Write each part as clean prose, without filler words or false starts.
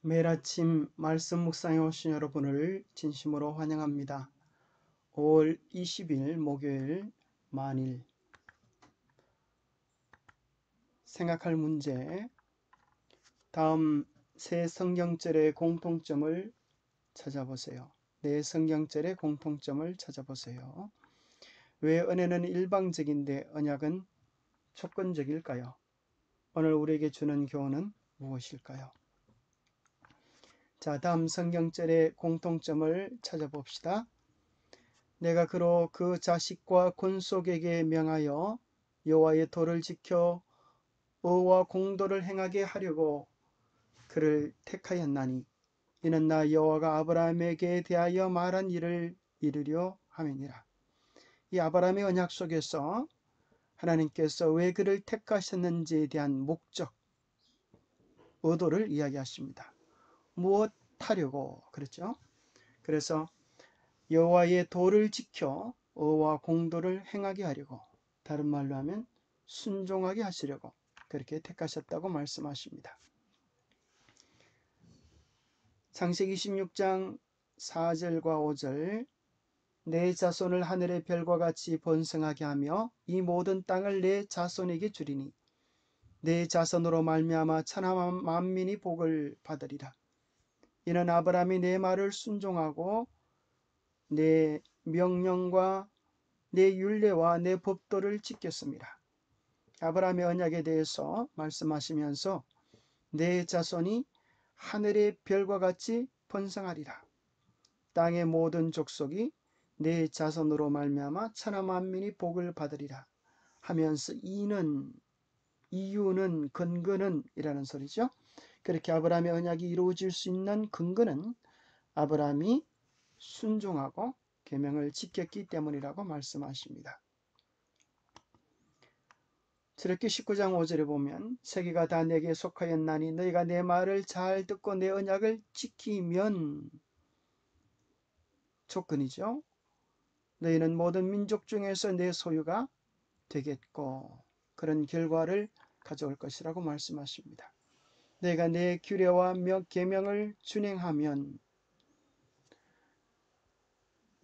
매일 아침 말씀 묵상에 오신 여러분을 진심으로 환영합니다. 5월 20일 목요일 만일 생각할 문제, 다음 세 성경절의 공통점을 찾아보세요. 네 성경절의 공통점을 찾아보세요. 왜 은혜는 일방적인데 언약은 조건적일까요? 오늘 우리에게 주는 교훈은 무엇일까요? 자, 다음 성경절의 공통점을 찾아봅시다. 내가 그로 그 자식과 권속에게 명하여 여호와의 도를 지켜 의와 공도를 행하게 하려고 그를 택하였나니 이는 나 여호와가 아브라함에게 대하여 말한 일을 이루려 함이니라. 이 아브라함의 언약 속에서 하나님께서 왜 그를 택하셨는지에 대한 목적, 의도를 이야기하십니다. 무엇 하려고 그랬죠? 그래서 여호와의 도를 지켜 의와 공도를 행하게 하려고, 다른 말로 하면 순종하게 하시려고 그렇게 택하셨다고 말씀하십니다. 창세기 26장 4절과 5절, 내 자손을 하늘의 별과 같이 번성하게 하며 이 모든 땅을 내 자손에게 주리니 내 자손으로 말미암아 천하 만민이 복을 받으리라. 이는 아브라함이 내 말을 순종하고 내 명령과 내 율례와 내 법도를 지켰습니다. 아브라함의 언약에 대해서 말씀하시면서 내 자손이 하늘의 별과 같이 번성하리라. 땅의 모든 족속이 내 자손으로 말미암아 천하 만민이 복을 받으리라 하면서 이유는 근거는 이라는 소리죠. 그렇게 아브라함의 언약이 이루어질 수 있는 근거는 아브라함이 순종하고 계명을 지켰기 때문이라고 말씀하십니다. 출애굽기 19장 5절에 보면 세계가 다 내게 속하였나니 너희가 내 말을 잘 듣고 내 언약을 지키면, 조건이죠. 너희는 모든 민족 중에서 내 소유가 되겠고 그런 결과를 가져올 것이라고 말씀하십니다. 너희가 내 규례와 계명을 준행하면,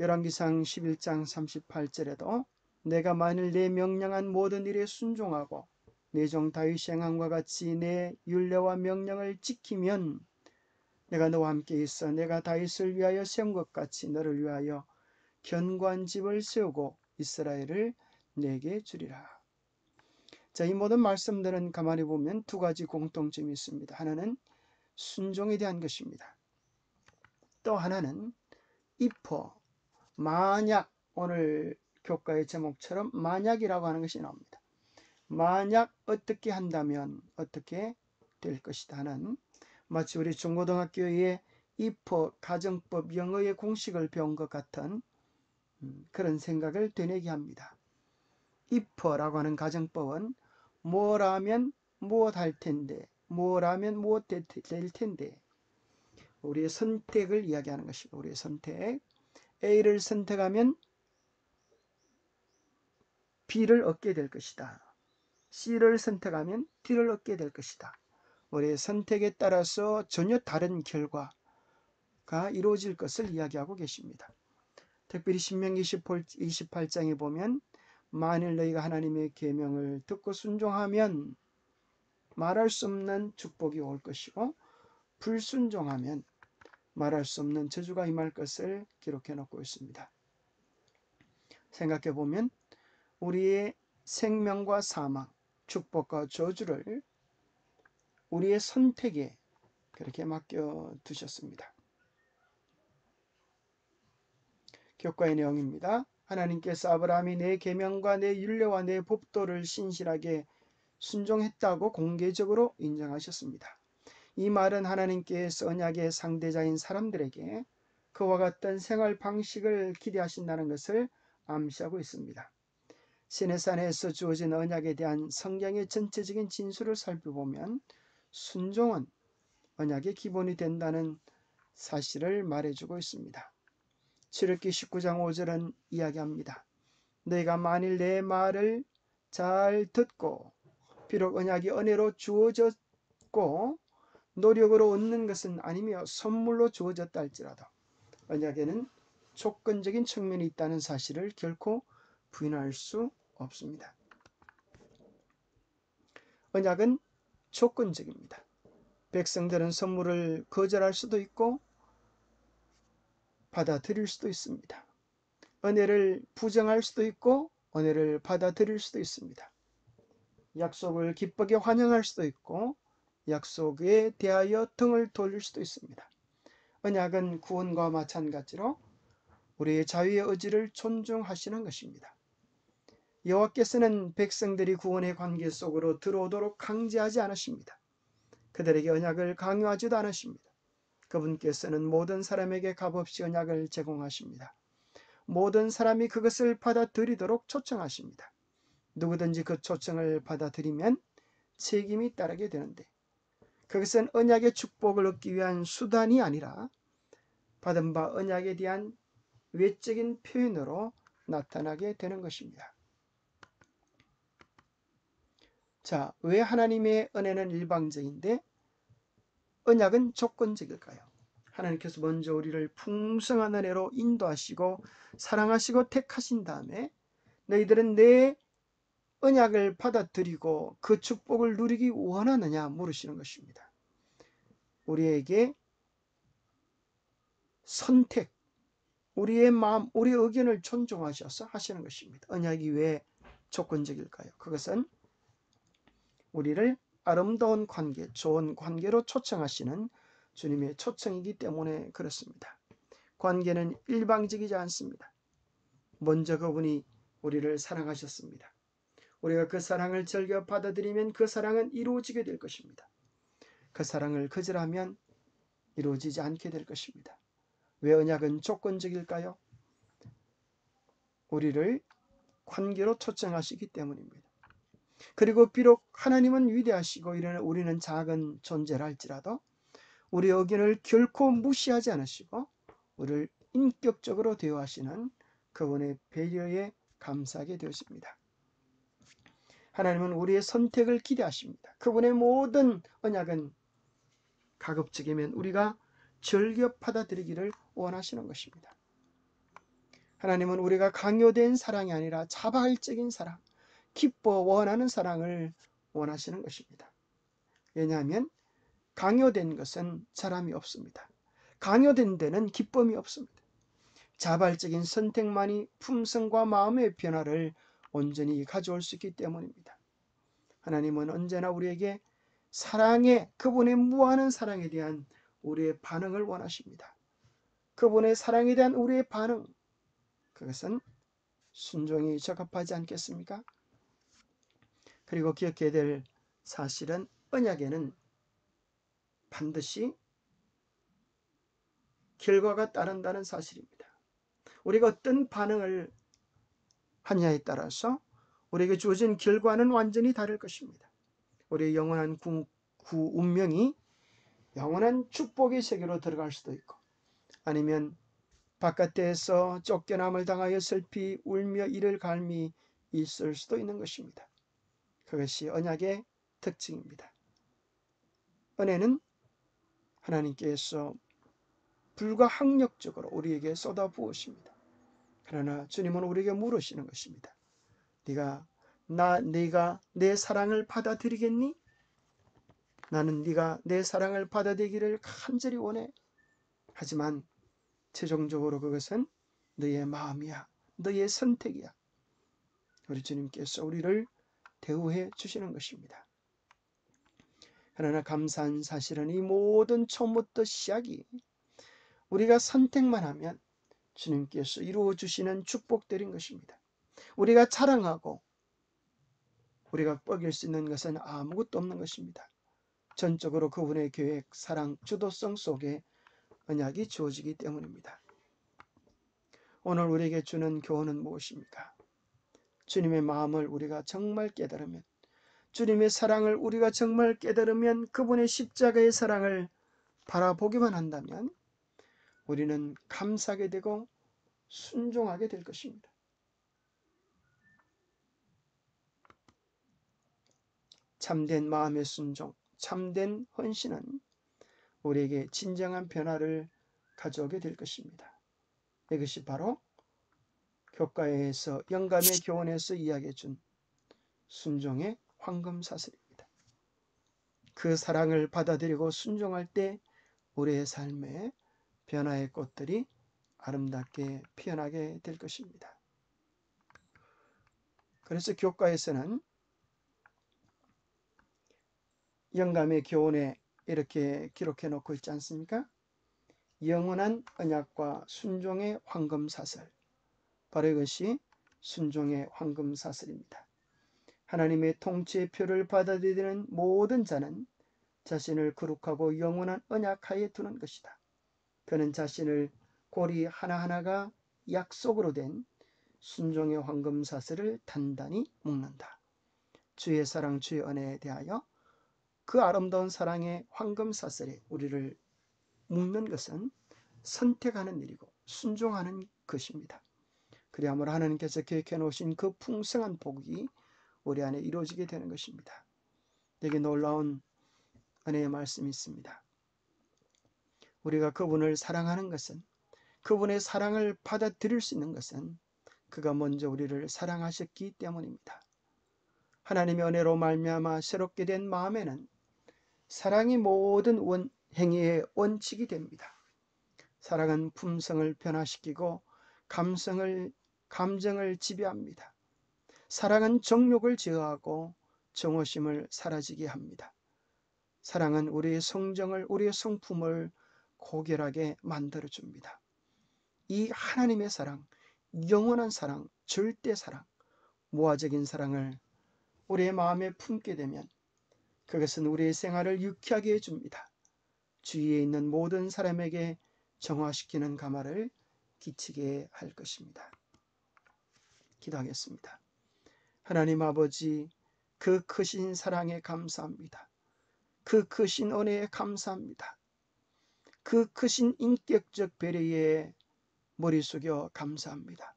열왕기상 11장 38절에도 내가 만일 내 명령한 모든 일에 순종하고 내 종 다윗이 행함과 같이 내 율례와 명령을 지키면 내가 너와 함께 있어 내가 다윗을 위하여 세운 것 같이 너를 위하여 견고한 집을 세우고 이스라엘을 내게 주리라. 자, 이 모든 말씀들은 가만히 보면 두 가지 공통점이 있습니다. 하나는 순종에 대한 것입니다. 또 하나는 if, 만약, 오늘 교과의 제목처럼 만약이라고 하는 것이 나옵니다. 만약 어떻게 한다면 어떻게 될 것이다 하는, 마치 우리 중고등학교의 if 가정법 영어의 공식을 배운 것 같은 그런 생각을 되뇌게 합니다. if라고 하는 가정법은 뭐라면 무엇 할 텐데, 뭐라면 무엇 될 텐데, 우리의 선택을 이야기하는 것이고, 우리의 선택, A를 선택하면 B를 얻게 될 것이다. C를 선택하면 D를 얻게 될 것이다. 우리의 선택에 따라서 전혀 다른 결과가 이루어질 것을 이야기하고 계십니다. 특별히 신명기 28장에 보면 만일 너희가 하나님의 계명을 듣고 순종하면 말할 수 없는 축복이 올 것이고 불순종하면 말할 수 없는 저주가 임할 것을 기록해 놓고 있습니다. 생각해 보면 우리의 생명과 사망, 축복과 저주를 우리의 선택에 그렇게 맡겨 두셨습니다. 교과의 내용입니다. 하나님께서 아브라함이 내 계명과 내 율례와 내 법도를 신실하게 순종했다고 공개적으로 인정하셨습니다. 이 말은 하나님께서 언약의 상대자인 사람들에게 그와 같은 생활 방식을 기대하신다는 것을 암시하고 있습니다. 시내산에서 주어진 언약에 대한 성경의 전체적인 진술을 살펴보면 순종은 언약의 기본이 된다는 사실을 말해주고 있습니다. 출애굽기 19장 5절은 이야기합니다. 너희가 만일 내 말을 잘 듣고 비록 언약이 은혜로 주어졌고 노력으로 얻는 것은 아니며 선물로 주어졌다 할지라도 언약에는 조건적인 측면이 있다는 사실을 결코 부인할 수 없습니다. 언약은 조건적입니다. 백성들은 선물을 거절할 수도 있고 받아들일 수도 있습니다. 은혜를 부정할 수도 있고 은혜를 받아들일 수도 있습니다. 약속을 기쁘게 환영할 수도 있고 약속에 대하여 등을 돌릴 수도 있습니다. 언약은 구원과 마찬가지로 우리의 자유의 의지를 존중하시는 것입니다. 여호와께서는 백성들이 구원의 관계 속으로 들어오도록 강제하지 않으십니다. 그들에게 언약을 강요하지도 않으십니다. 그분께서는 모든 사람에게 값없이 언약을 제공하십니다. 모든 사람이 그것을 받아들이도록 초청하십니다. 누구든지 그 초청을 받아들이면 책임이 따르게 되는데 그것은 언약의 축복을 얻기 위한 수단이 아니라 받은 바 언약에 대한 외적인 표현으로 나타나게 되는 것입니다. 자, 왜 하나님의 은혜는 일방적인데 언약은 조건적일까요? 하나님께서 먼저 우리를 풍성한 은혜로 인도하시고 사랑하시고 택하신 다음에 너희들은 내 언약을 받아들이고 그 축복을 누리기 원하느냐 물으시는 것입니다. 우리에게 선택, 우리의 마음, 우리의 의견을 존중하셔서 하시는 것입니다. 언약이 왜 조건적일까요? 그것은 우리를 아름다운 관계, 좋은 관계로 초청하시는 주님의 초청이기 때문에 그렇습니다. 관계는 일방적이지 않습니다. 먼저 그분이 우리를 사랑하셨습니다. 우리가 그 사랑을 즐겨 받아들이면 그 사랑은 이루어지게 될 것입니다. 그 사랑을 거절하면 이루어지지 않게 될 것입니다. 왜 언약은 조건적일까요? 우리를 관계로 초청하시기 때문입니다. 그리고 비록 하나님은 위대하시고 우리는 작은 존재라 할지라도 우리 의견을 결코 무시하지 않으시고 우리를 인격적으로 대우하시는 그분의 배려에 감사하게 되었습니다. 하나님은 우리의 선택을 기대하십니다. 그분의 모든 언약은 가급적이면 우리가 즐겨 받아들이기를 원하시는 것입니다. 하나님은 우리가 강요된 사랑이 아니라 자발적인 사랑, 기뻐 원하는 사랑을 원하시는 것입니다. 왜냐하면 강요된 것은 사람이 없습니다. 강요된 데는 기쁨이 없습니다. 자발적인 선택만이 품성과 마음의 변화를 온전히 가져올 수 있기 때문입니다. 하나님은 언제나 우리에게 사랑에, 그분의 무한한 사랑에 대한 우리의 반응을 원하십니다. 그분의 사랑에 대한 우리의 반응, 그것은 순종이 적합하지 않겠습니까? 그리고 기억해야 될 사실은 언약에는 반드시 결과가 따른다는 사실입니다. 우리가 어떤 반응을 하냐에 따라서 우리에게 주어진 결과는 완전히 다를 것입니다. 우리의 영원한 운명이 영원한 축복의 세계로 들어갈 수도 있고 아니면 바깥에서 쫓겨남을 당하여 슬피 울며 이를 갈미 있을 수도 있는 것입니다. 그것이 언약의 특징입니다. 은혜는 하나님께서 불가항력적으로 우리에게 쏟아부으십니다. 그러나 주님은 우리에게 물으시는 것입니다. 네가 내 사랑을 받아들이겠니? 나는 네가 내 사랑을 받아들이기를 간절히 원해. 하지만 최종적으로 그것은 너의 마음이야. 너의 선택이야. 우리 주님께서 우리를 대우해 주시는 것입니다. 그러나 감사한 사실은 이 모든 처음부터 시작이 우리가 선택만 하면 주님께서 이루어 주시는 축복들인 것입니다. 우리가 자랑하고 우리가 뻐길 수 있는 것은 아무것도 없는 것입니다. 전적으로 그분의 계획, 사랑, 주도성 속에 언약이 주어지기 때문입니다. 오늘 우리에게 주는 교훈은 무엇입니까? 주님의 마음을 우리가 정말 깨달으면, 주님의 사랑을 우리가 정말 깨달으면, 그분의 십자가의 사랑을 바라보기만 한다면 우리는 감사하게 되고 순종하게 될 것입니다. 참된 마음의 순종, 참된 헌신은 우리에게 진정한 변화를 가져오게 될 것입니다. 이것이 바로 교과에서 영감의 교훈에서 이야기해 준 순종의 황금사슬입니다. 그 사랑을 받아들이고 순종할 때 우리의 삶에 변화의 꽃들이 아름답게 피어나게 될 것입니다. 그래서 교과에서는 영감의 교훈에 이렇게 기록해 놓고 있지 않습니까? 영원한 언약과 순종의 황금사슬. 바로 이것이 순종의 황금사슬입니다. 하나님의 통치의 표를 받아들이는 모든 자는 자신을 거룩하고 영원한 언약하에 두는 것이다. 그는 자신을 고리 하나하나가 약속으로 된 순종의 황금사슬을 단단히 묶는다. 주의 사랑, 주의 은혜에 대하여 그 아름다운 사랑의 황금사슬에 우리를 묶는 것은 선택하는 일이고 순종하는 것입니다. 그리함으로 하나님께서 계획해 놓으신 그 풍성한 복이 우리 안에 이루어지게 되는 것입니다. 되게 놀라운 은혜의 말씀이 있습니다. 우리가 그분을 사랑하는 것은, 그분의 사랑을 받아들일 수 있는 것은 그가 먼저 우리를 사랑하셨기 때문입니다. 하나님의 은혜로 말미암아 새롭게 된 마음에는 사랑이 모든 행위의 원칙이 됩니다. 사랑은 품성을 변화시키고 감정을 지배합니다. 사랑은 정욕을 제어하고 정오심을 사라지게 합니다. 사랑은 우리의 성정을, 우리의 성품을 고결하게 만들어줍니다. 이 하나님의 사랑, 영원한 사랑, 절대 사랑, 무화적인 사랑을 우리의 마음에 품게 되면 그것은 우리의 생활을 유쾌하게 해줍니다. 주위에 있는 모든 사람에게 정화시키는 감화를 끼치게 할 것입니다. 기도하겠습니다. 하나님 아버지, 그 크신 사랑에 감사합니다. 그 크신 은혜에 감사합니다. 그 크신 인격적 배려에 머리 숙여 감사합니다.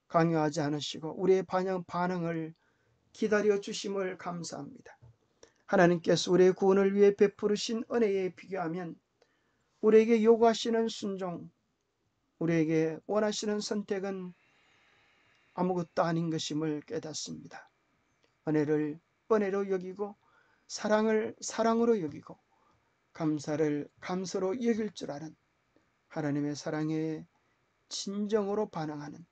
강요하지 않으시고 우리의 반응을 기다려 주심을 감사합니다. 하나님께서 우리의 구원을 위해 베푸르신 은혜에 비교하면 우리에게 요구하시는 순종, 우리에게 원하시는 선택은 아무것도 아닌 것임을 깨닫습니다. 은혜를 은혜로 여기고 사랑을 사랑으로 여기고 감사를 감사로 여길 줄 아는 하나님의 사랑에 진정으로 반응하는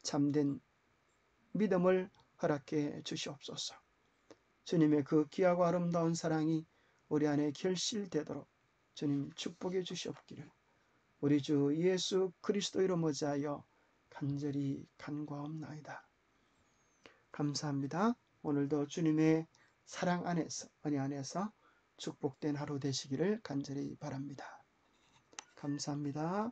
참된 믿음을 허락해 주시옵소서. 주님의 그 귀하고 아름다운 사랑이 우리 안에 결실되도록 주님 축복해 주시옵기를 우리 주 예수 그리스도 이름으로 하여 간절히 간구하옵나이다. 감사합니다. 오늘도 주님의 사랑 안에서, 은혜 안에서 축복된 하루 되시기를 간절히 바랍니다. 감사합니다.